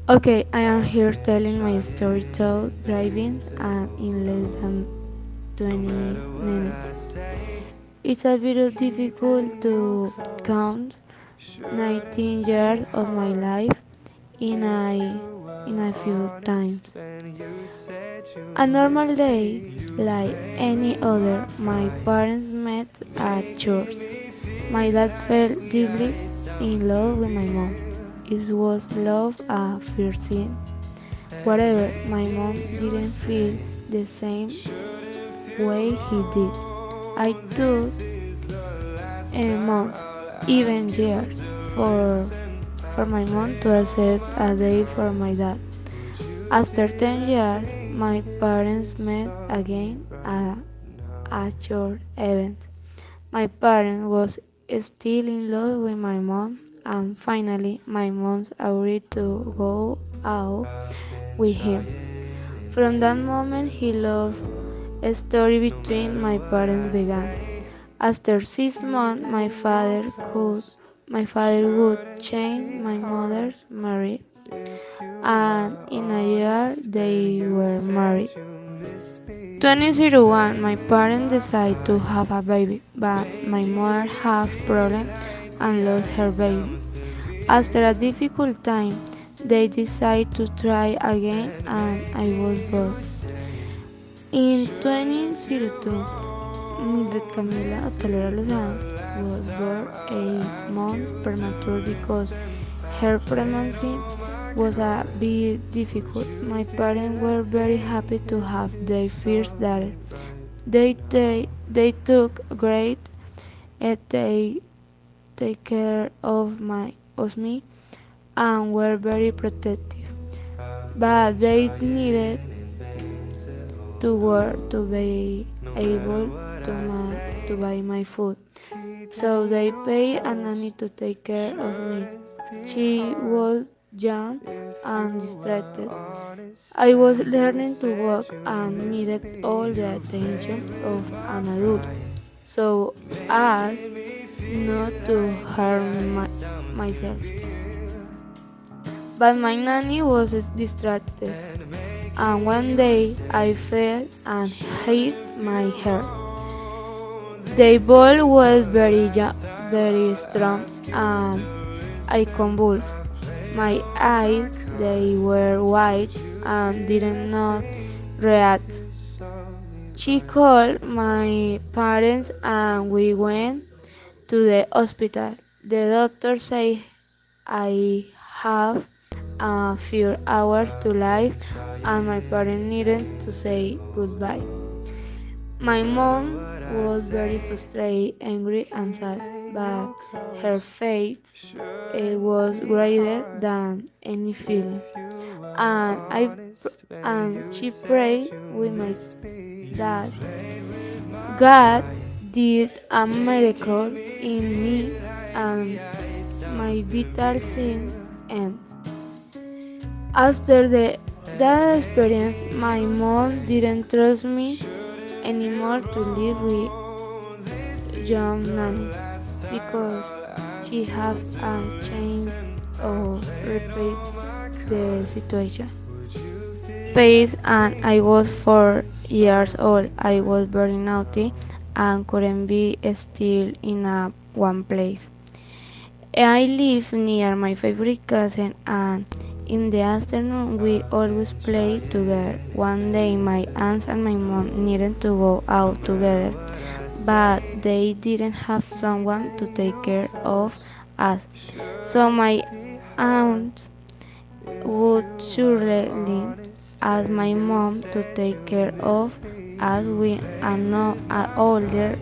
Okay, I am here telling my story through driving and in less than 20 minutes. It's a bit difficult to count 19 years of my life in a few times. A normal day, like any other, my parents met at church. My dad fell deeply in love with my mom. It was love at first sight. Whatever, my mom didn't feel the same way he did. I took months, even years, for my mom to accept a day for my dad. After 10 years, my parents met again at a church event. My parent was still in love with my mom, and finally, my mom agreed to go out with him. From that moment, he loved a story between my parents began. After 6 months, my father would change my mother's married, and in a year they were married. 2001, my parents decided to have a baby, but my mother had problems and lost her baby. After a difficult time, they decided to try again, and I was born. In 2002, Mildred Camila Hotelera Lozada was born 8 months premature because her pregnancy was a bit difficult. My parents were very happy to have their first daughter. They took great they take care of me and were very protective. But they needed to work to be able to buy my food. So they paid a nanny to take care of me. She was young and distracted. I was learning to walk and needed all the attention of an adult. So as not to harm myself. But my nanny was distracted, and one day I fell and hit my hair. The ball was very strong, and I convulsed. My eyes they were white and did not react. She called my parents and we went to the hospital. The doctor said I have a few hours to live and my parents needed to say goodbye. My mom was very frustrated, angry and sad, but her faith was greater than any feeling. And and she prayed with my dad. God did a miracle in me and my vital sin ends. After that experience, my mom didn't trust me anymore to live with young nanny because she had a chance of repeat the situation. Pace and I was 4 years old. I was very naughty and couldn't be still in one place. I live near my favorite cousin and in the afternoon we always play together. One day my aunts and my mom needed to go out together, but they didn't have someone to take care of us. So my aunt would surely ask my mom to take care of us with an older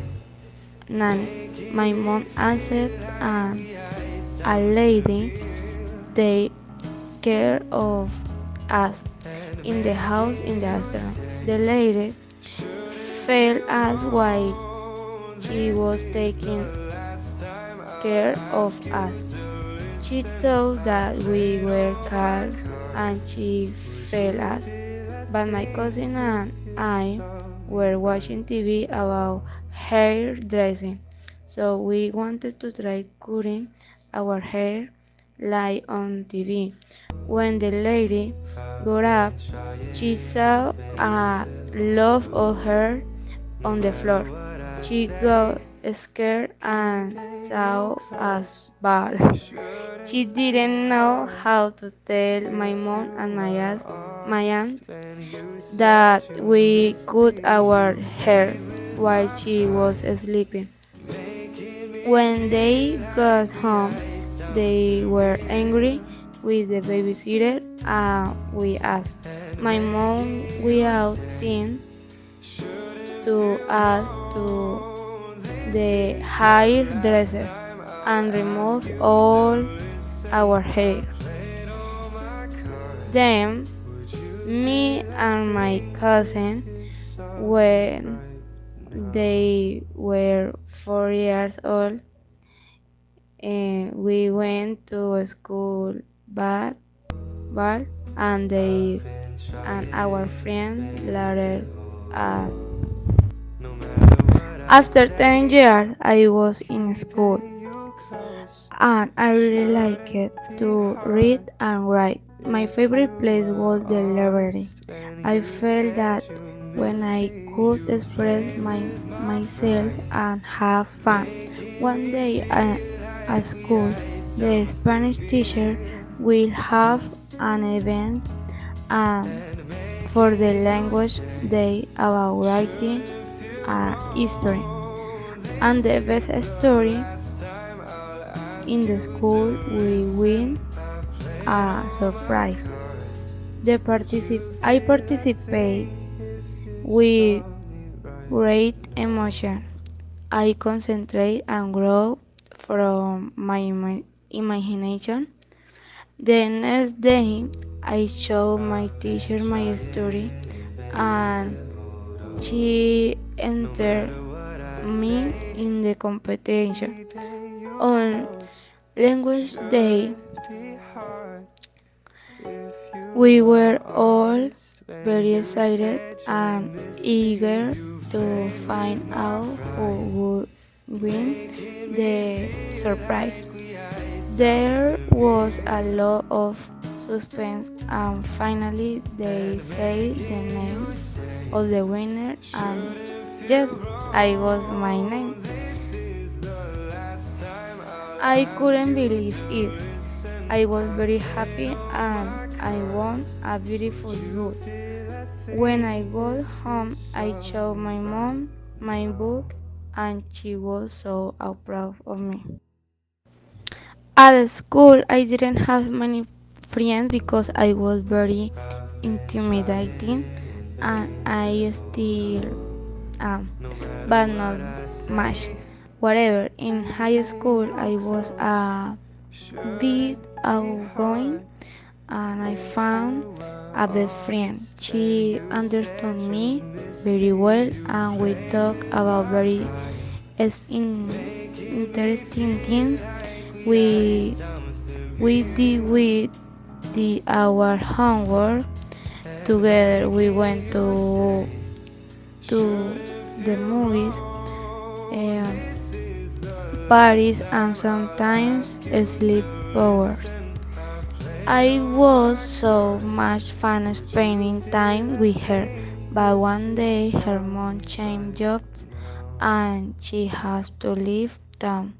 nanny. My mom answered and a lady take care of us in the house in the afternoon. The lady felt us while she was taking care of us. She thought that we were calm and she failed us. But my cousin and I were watching TV about hairdressing, so we wanted to try cutting our hair like on TV. When the lady got up, she saw a loaf of hair on the floor. She got scared and saw us bad. She didn't know how to tell my mom and my aunt that we cut our hair while she was sleeping. When they got home, they were angry with the babysitter and we asked my mom without thinking to ask to the hairdresser and remove all our hair. Then me and my cousin, when they were 4 years old, we went to a school ball and they and our friend later. Uh, After 10 years, I was in school and I really liked to read and write. My favorite place was the library. I felt that when I could express myself and have fun. One day at school, the Spanish teacher will have an event um, for the language day about writing history. And the best story in the school we win a surprise. I participate with great emotion. I concentrate and grow from my imagination. The next day, I show my teacher my story, and she entered me in the competition. On Language Day, we were all very excited and eager to find out who would win the surprise. There was a lot of suspense, and finally they said the name of the winner, and yes, I was my name. I couldn't believe it. I was very happy and I won a beautiful book. When I got home, I showed my mom my book and she was so proud of me. At school, I didn't have many friends because I was very intimidating and I still am, but not much. Whatever, in high school, I was a bit outgoing and I found a best friend. She understood me very well and we talked about very interesting things. We did our homework together. We went to the movies, parties, and sometimes sleepovers. I was so much fun spending time with her, but one day her mom changed jobs and she had to leave town.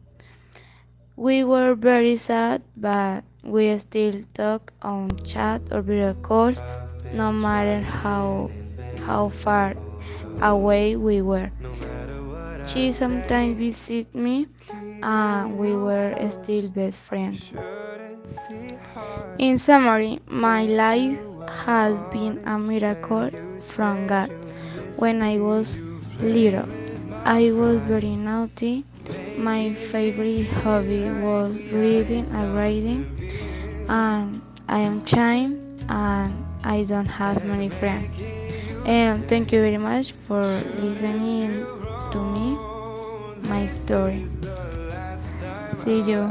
We were very sad, but we still talk on chat or video calls, no matter how far away we were. She sometimes visited me, and we were still best friends. In summary, my life has been a miracle from God. When I was little, I was very naughty. My favorite hobby was reading and writing, and I am shy and I don't have many friends. And thank you very much for listening to me, my story. See you.